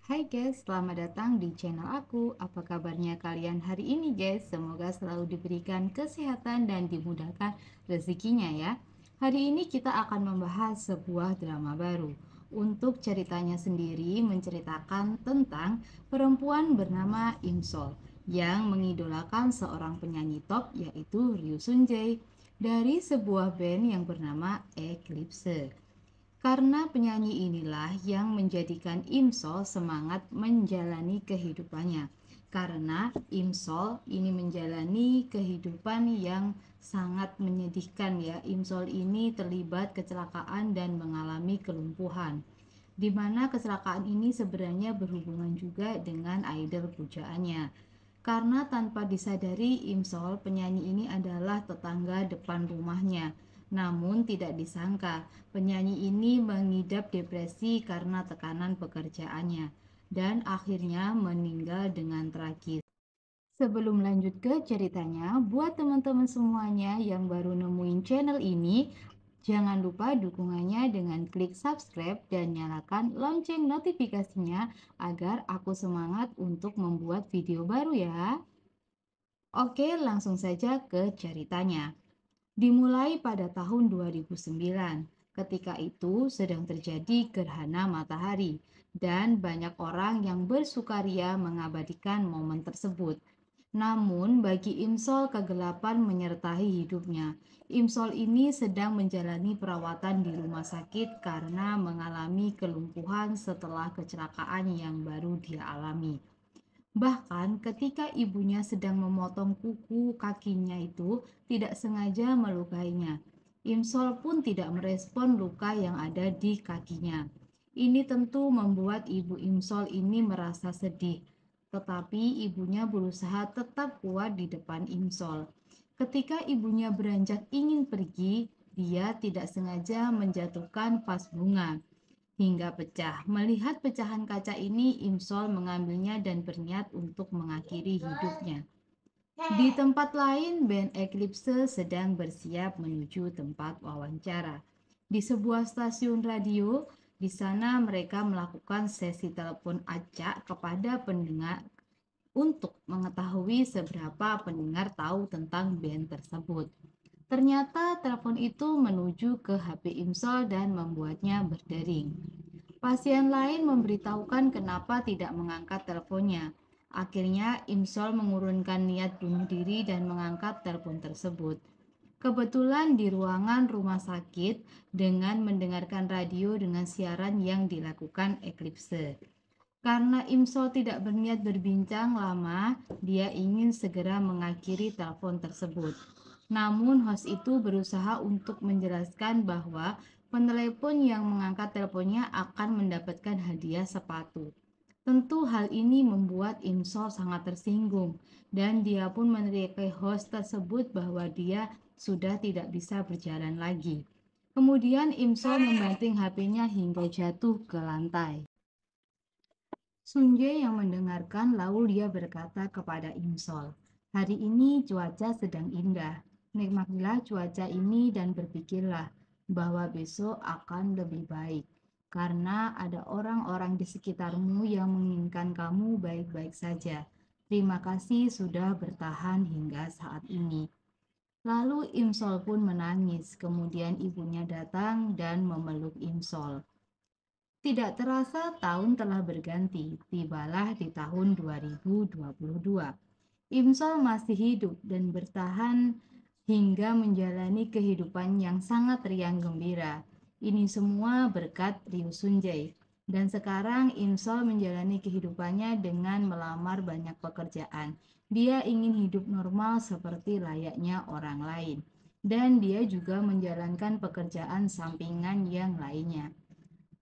Hai guys, selamat datang di channel aku. Apa kabarnya kalian hari ini guys? Semoga selalu diberikan kesehatan dan dimudahkan rezekinya ya. Hari ini kita akan membahas sebuah drama baru. Untuk ceritanya sendiri menceritakan tentang perempuan bernama Imsol yang mengidolakan seorang penyanyi top yaitu Ryu Sunjae dari sebuah band yang bernama Eclipse. Karena penyanyi inilah yang menjadikan Imsol semangat menjalani kehidupannya. Karena Imsol ini menjalani kehidupan yang sangat menyedihkan ya. Imsol ini terlibat kecelakaan dan mengalami kelumpuhan. Di mana kecelakaan ini sebenarnya berhubungan juga dengan idol pujaannya. Karena tanpa disadari Imsol penyanyi ini adalah tetangga depan rumahnya. Namun tidak disangka penyanyi ini mengidap depresi karena tekanan pekerjaannya dan akhirnya meninggal dengan tragis. Sebelum lanjut ke ceritanya, buat teman-teman semuanya yang baru nemuin channel ini, jangan lupa dukungannya dengan klik subscribe dan nyalakan lonceng notifikasinya agar aku semangat untuk membuat video baru ya. Oke, langsung saja ke ceritanya. Dimulai pada tahun 2009, ketika itu sedang terjadi gerhana matahari dan banyak orang yang bersukaria mengabadikan momen tersebut. Namun bagi Imsol kegelapan menyertai hidupnya. Imsol ini sedang menjalani perawatan di rumah sakit karena mengalami kelumpuhan setelah kecelakaan yang baru dia alami. Bahkan ketika ibunya sedang memotong kuku kakinya itu tidak sengaja melukainya. Imsol pun tidak merespon luka yang ada di kakinya. Ini tentu membuat ibu Imsol ini merasa sedih. Tetapi ibunya berusaha tetap kuat di depan Imsol. Ketika ibunya beranjak ingin pergi, dia tidak sengaja menjatuhkan vas bunga hingga pecah. Melihat pecahan kaca ini, Imsol mengambilnya dan berniat untuk mengakhiri hidupnya. Di tempat lain, band Eclipse sedang bersiap menuju tempat wawancara. Di sebuah stasiun radio, di sana mereka melakukan sesi telepon acak kepada pendengar untuk mengetahui seberapa pendengar tahu tentang band tersebut. Ternyata telepon itu menuju ke HP Imsol dan membuatnya berdering. Pasien lain memberitahukan kenapa tidak mengangkat teleponnya. Akhirnya Imsol mengurungkan niat bunuh diri dan mengangkat telepon tersebut. Kebetulan di ruangan rumah sakit dengan mendengarkan radio dengan siaran yang dilakukan Eclipse. Karena Imsol tidak berniat berbincang lama, dia ingin segera mengakhiri telepon tersebut. Namun host itu berusaha untuk menjelaskan bahwa penelepon yang mengangkat teleponnya akan mendapatkan hadiah sepatu. Tentu hal ini membuat Imsol sangat tersinggung dan dia pun meneriaki host tersebut bahwa dia sudah tidak bisa berjalan lagi. Kemudian Imsol membanting HP-nya hingga jatuh ke lantai. Sunjae yang mendengarkan lalu dia berkata kepada Imsol, "Hari ini cuaca sedang indah. Nikmatilah cuaca ini dan berpikirlah bahwa besok akan lebih baik. Karena ada orang-orang di sekitarmu yang menginginkan kamu baik-baik saja. Terima kasih sudah bertahan hingga saat ini." Lalu Imsol pun menangis. Kemudian ibunya datang dan memeluk Imsol. Tidak terasa tahun telah berganti, tibalah di tahun 2022. Imsol masih hidup dan bertahan hingga menjalani kehidupan yang sangat riang gembira. Ini semua berkat Ryu Sunjae. Dan sekarang Imsol menjalani kehidupannya dengan melamar banyak pekerjaan. Dia ingin hidup normal seperti layaknya orang lain. Dan dia juga menjalankan pekerjaan sampingan yang lainnya.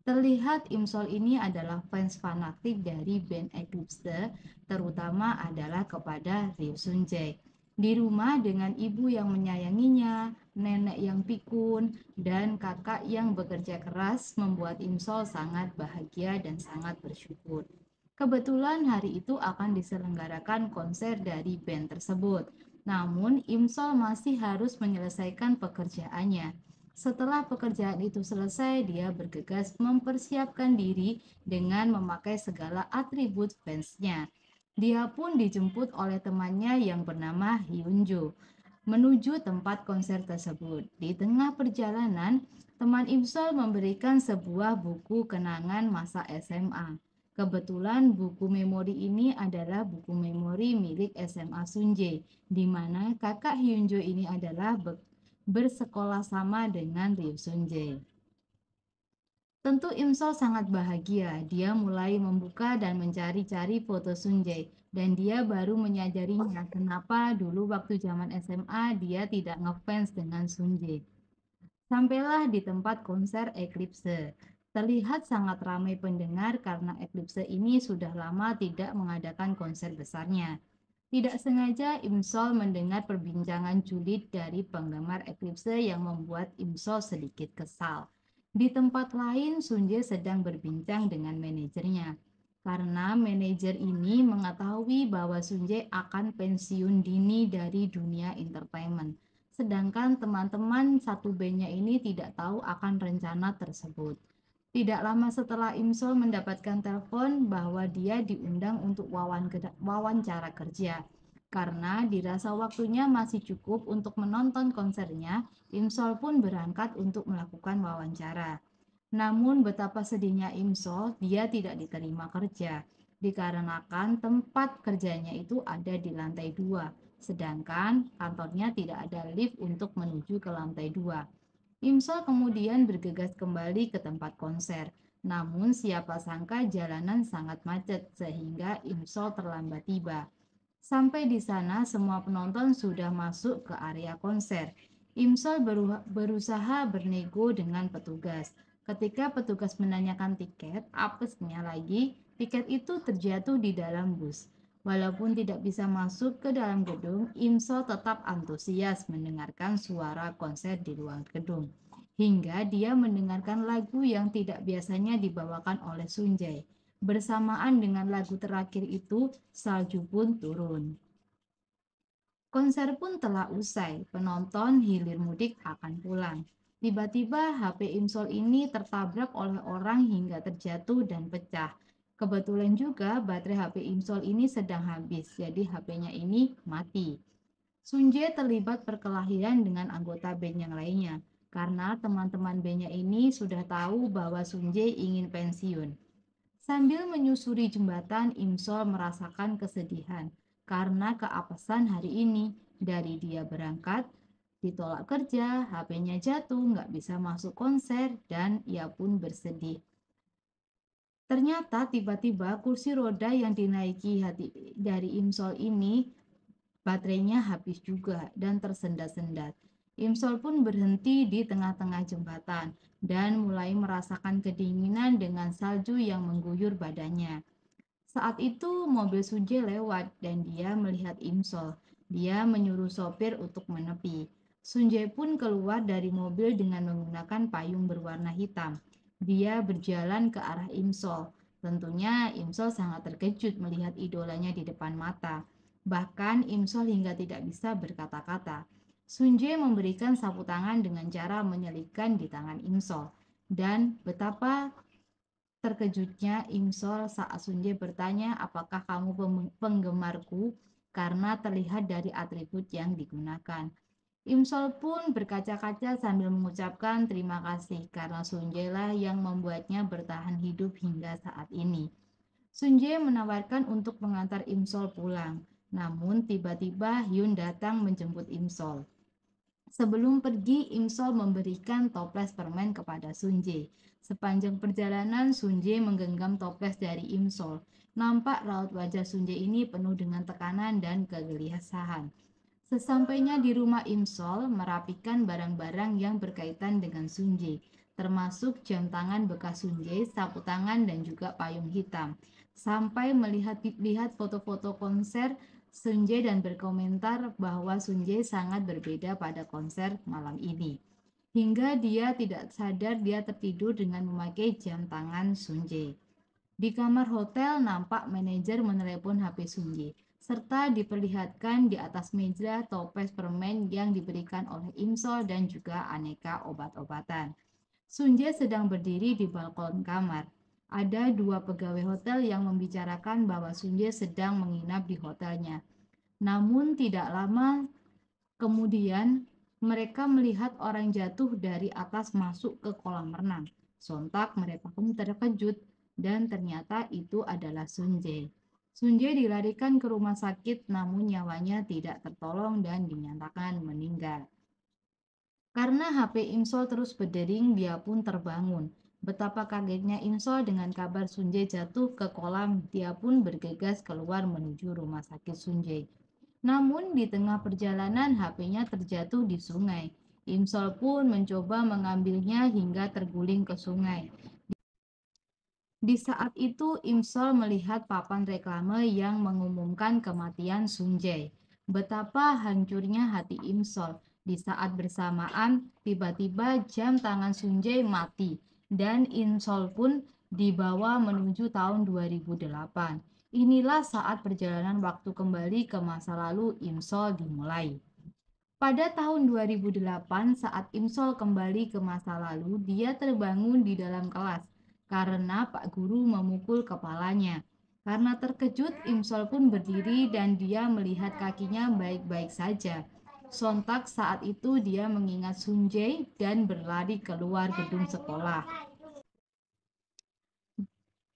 Terlihat Imsol ini adalah fans fanatik dari band Eclipse, terutama adalah kepada Ryu Sunjae. Di rumah dengan ibu yang menyayanginya, nenek yang pikun, dan kakak yang bekerja keras membuat Imsol sangat bahagia dan sangat bersyukur. Kebetulan hari itu akan diselenggarakan konser dari band tersebut. Namun Imsol masih harus menyelesaikan pekerjaannya. Setelah pekerjaan itu selesai, dia bergegas mempersiapkan diri dengan memakai segala atribut fansnya. Dia pun dijemput oleh temannya yang bernama Hyunjo menuju tempat konser tersebut. Di tengah perjalanan, teman Imsol memberikan sebuah buku kenangan masa SMA. Kebetulan buku memori ini adalah buku memori milik SMA Sunjae, di mana kakak Hyunjo ini adalah bersekolah sama dengan Ryu Sunjae. Tentu Imsol sangat bahagia. Dia mulai membuka dan mencari-cari foto Sunjae. Dan dia baru menyadarinya kenapa dulu waktu zaman SMA dia tidak ngefans dengan Sunjae. Sampailah di tempat konser Eclipse. Terlihat sangat ramai pendengar karena Eclipse ini sudah lama tidak mengadakan konser besarnya. Tidak sengaja Imsol mendengar perbincangan julid dari penggemar Eclipse yang membuat Imsol sedikit kesal. Di tempat lain, Sunjae sedang berbincang dengan manajernya. Karena manajer ini mengetahui bahwa Sunjae akan pensiun dini dari dunia entertainment. Sedangkan teman-teman satu bandnya ini tidak tahu akan rencana tersebut. Tidak lama setelah Imsol mendapatkan telepon bahwa dia diundang untuk wawancara kerja. Karena dirasa waktunya masih cukup untuk menonton konsernya, Imsol pun berangkat untuk melakukan wawancara. Namun betapa sedihnya Imsol, dia tidak diterima kerja, dikarenakan tempat kerjanya itu ada di lantai 2, sedangkan kantornya tidak ada lift untuk menuju ke lantai 2. Imsol kemudian bergegas kembali ke tempat konser. Namun siapa sangka jalanan sangat macet sehingga Imsol terlambat tiba. Sampai di sana semua penonton sudah masuk ke area konser. Imsol berusaha bernego dengan petugas. Ketika petugas menanyakan tiket, apesnya lagi, tiket itu terjatuh di dalam bus. Walaupun tidak bisa masuk ke dalam gedung, Imsol tetap antusias mendengarkan suara konser di luar gedung. Hingga dia mendengarkan lagu yang tidak biasanya dibawakan oleh Sunjae. Bersamaan dengan lagu terakhir itu, salju pun turun. Konser pun telah usai, penonton hilir mudik akan pulang. Tiba-tiba HP Imsol ini tertabrak oleh orang hingga terjatuh dan pecah. Kebetulan juga baterai HP Imsol ini sedang habis, jadi HP-nya ini mati. Sunjae terlibat perkelahian dengan anggota band yang lainnya, karena teman-teman bandnya ini sudah tahu bahwa Sunjae ingin pensiun. Sambil menyusuri jembatan, Imsol merasakan kesedihan karena keapesan hari ini. Dari dia berangkat, ditolak kerja, HP-nya jatuh, nggak bisa masuk konser, dan ia pun bersedih. Ternyata tiba-tiba kursi roda yang dinaiki hati dari Imsol ini baterainya habis juga dan tersendat-sendat. Imsol pun berhenti di tengah-tengah jembatan dan mulai merasakan kedinginan dengan salju yang mengguyur badannya. Saat itu mobil Sunjae lewat dan dia melihat Imsol. Dia menyuruh sopir untuk menepi. Sunjae pun keluar dari mobil dengan menggunakan payung berwarna hitam. Dia berjalan ke arah Imsol. Tentunya Imsol sangat terkejut melihat idolanya di depan mata. Bahkan Imsol hingga tidak bisa berkata-kata. Sunjae memberikan sapu tangan dengan cara menyelipkan di tangan Imsol. Dan betapa terkejutnya Imsol saat Sunjae bertanya, apakah kamu penggemarku? Karena terlihat dari atribut yang digunakan. Imsol pun berkaca-kaca sambil mengucapkan terima kasih karena Sunjae lah yang membuatnya bertahan hidup hingga saat ini. Sunjae menawarkan untuk mengantar Imsol pulang. Namun tiba-tiba Hyun datang menjemput Imsol. Sebelum pergi, Imsol memberikan toples permen kepada Sunjae. Sepanjang perjalanan, Sunjae menggenggam toples dari Imsol. Nampak raut wajah Sunjae ini penuh dengan tekanan dan kegelisahan. Sesampainya di rumah Imsol, merapikan barang-barang yang berkaitan dengan Sunjae, termasuk jam tangan bekas Sunjae, sapu tangan, dan juga payung hitam. Sampai melihat foto-foto konser Sunjae dan berkomentar bahwa Sunjae sangat berbeda pada konser malam ini. Hingga dia tidak sadar dia tertidur dengan memakai jam tangan Sunjae. Di kamar hotel nampak manajer menelepon HP Sunjae. serta diperlihatkan di atas meja toples permen yang diberikan oleh Imsol dan juga aneka obat-obatan. Sunje sedang berdiri di balkon kamar. Ada dua pegawai hotel yang membicarakan bahwa Sunje sedang menginap di hotelnya. Namun tidak lama kemudian mereka melihat orang jatuh dari atas masuk ke kolam renang. Sontak mereka pun terkejut dan ternyata itu adalah Sunje. Sunje dilarikan ke rumah sakit namun nyawanya tidak tertolong dan dinyatakan meninggal. Karena HP Imsol terus berdering, dia pun terbangun. Betapa kagetnya Imsol dengan kabar Sunje jatuh ke kolam, dia pun bergegas keluar menuju rumah sakit Sunje. Namun di tengah perjalanan HP-nya terjatuh di sungai. Imsol pun mencoba mengambilnya hingga terguling ke sungai. Di saat itu Imsol melihat papan reklame yang mengumumkan kematian Sunjay. Betapa hancurnya hati Imsol. Di saat bersamaan, tiba-tiba jam tangan Sunjay mati dan Imsol pun dibawa menuju tahun 2008. Inilah saat perjalanan waktu kembali ke masa lalu Imsol dimulai. Pada tahun 2008, saat Imsol kembali ke masa lalu, dia terbangun di dalam kelas karena Pak Guru memukul kepalanya. Karena terkejut, Imsol pun berdiri dan dia melihat kakinya baik-baik saja. Sontak saat itu dia mengingat Sunjay dan berlari keluar gedung sekolah.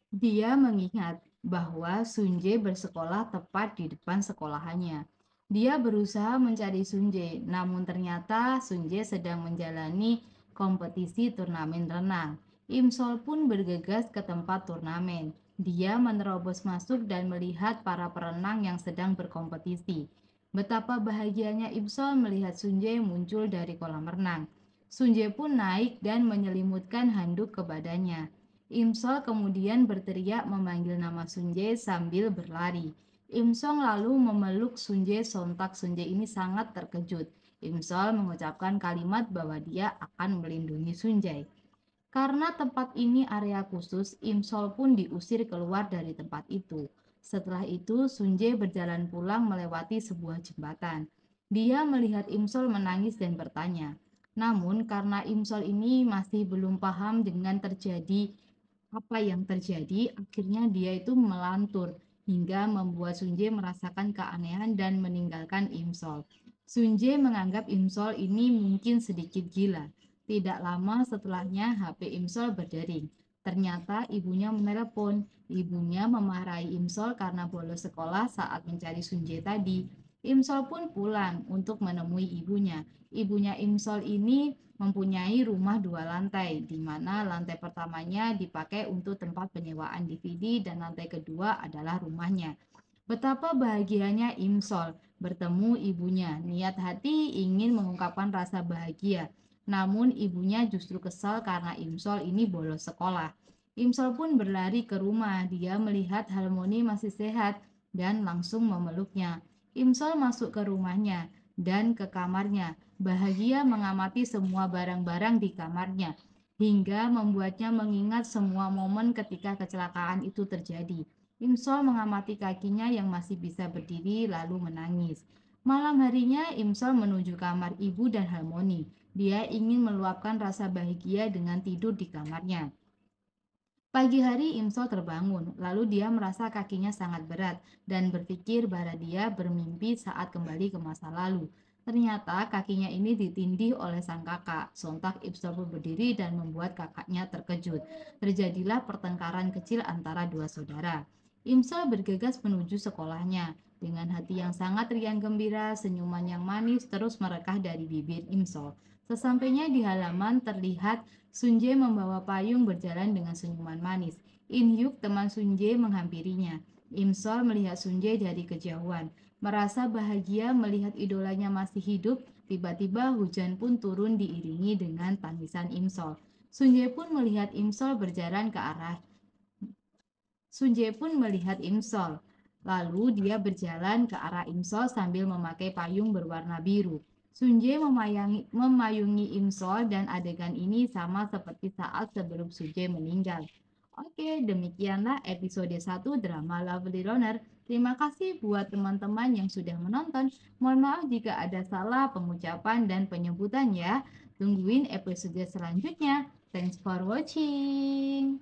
Dia mengingat bahwa Sunje bersekolah tepat di depan sekolahannya. Dia berusaha mencari Sunje, namun ternyata Sunje sedang menjalani kompetisi turnamen renang. Imsol pun bergegas ke tempat turnamen. Dia menerobos masuk dan melihat para perenang yang sedang berkompetisi. Betapa bahagianya Imsol melihat Sunje muncul dari kolam renang. Sunje pun naik dan menyelimutkan handuk ke badannya. Imsol kemudian berteriak memanggil nama Sunje sambil berlari. Imsol lalu memeluk Sunje, sontak Sunje ini sangat terkejut. Imsol mengucapkan kalimat bahwa dia akan melindungi Sunjay. Karena tempat ini area khusus, Imsol pun diusir keluar dari tempat itu. Setelah itu, Sunje berjalan pulang melewati sebuah jembatan. Dia melihat Imsol menangis dan bertanya. Namun karena Imsol ini masih belum paham dengan apa yang terjadi, akhirnya dia itu melantur hingga membuat Sunje merasakan keanehan dan meninggalkan Imsol. Sunje menganggap Imsol ini mungkin sedikit gila. Tidak lama setelahnya HP Imsol berdering. Ternyata ibunya menelepon. Ibunya memarahi Imsol karena bolos sekolah saat mencari Sunje tadi. Imsol pun pulang untuk menemui ibunya. Ibunya Imsol ini mempunyai rumah 2 lantai, di mana lantai pertamanya dipakai untuk tempat penyewaan DVD dan lantai kedua adalah rumahnya. Betapa bahagianya Imsol bertemu ibunya. Niat hati ingin mengungkapkan rasa bahagia. Namun ibunya justru kesal karena Imsol ini bolos sekolah. Imsol pun berlari ke rumah. Dia melihat Harmoni masih sehat dan langsung memeluknya. Imsol masuk ke rumahnya dan ke kamarnya. Bahagia mengamati semua barang-barang di kamarnya hingga membuatnya mengingat semua momen ketika kecelakaan itu terjadi. Imsol mengamati kakinya yang masih bisa berdiri lalu menangis. Malam harinya Imsol menuju kamar ibu dan Harmoni. Dia ingin meluapkan rasa bahagia dengan tidur di kamarnya. Pagi hari Imsol terbangun, lalu dia merasa kakinya sangat berat dan berpikir bahwa dia bermimpi saat kembali ke masa lalu. Ternyata kakinya ini ditindih oleh sang kakak. Sontak Imsol pun berdiri dan membuat kakaknya terkejut. Terjadilah pertengkaran kecil antara dua saudara. Imsol bergegas menuju sekolahnya. Dengan hati yang sangat riang gembira, senyuman yang manis terus merekah dari bibir Imsol. Sesampainya di halaman terlihat Sunje membawa payung berjalan dengan senyuman manis. Inhyuk teman Sunje menghampirinya. Imsol melihat Sunje dari kejauhan. Merasa bahagia melihat idolanya masih hidup, tiba-tiba hujan pun turun diiringi dengan tangisan Imsol. Sunje pun melihat Imsol berjalan ke arah. Sunje pun melihat Imsol. Lalu dia berjalan ke arah Imsol sambil memakai payung berwarna biru. Sunje memayungi Imsol dan adegan ini sama seperti saat sebelum Sunje meninggal. Oke, demikianlah episode 1 drama Lovely Runner. Terima kasih buat teman-teman yang sudah menonton. Mohon maaf jika ada salah pengucapan dan penyebutan ya. Tungguin episode selanjutnya. Thanks for watching.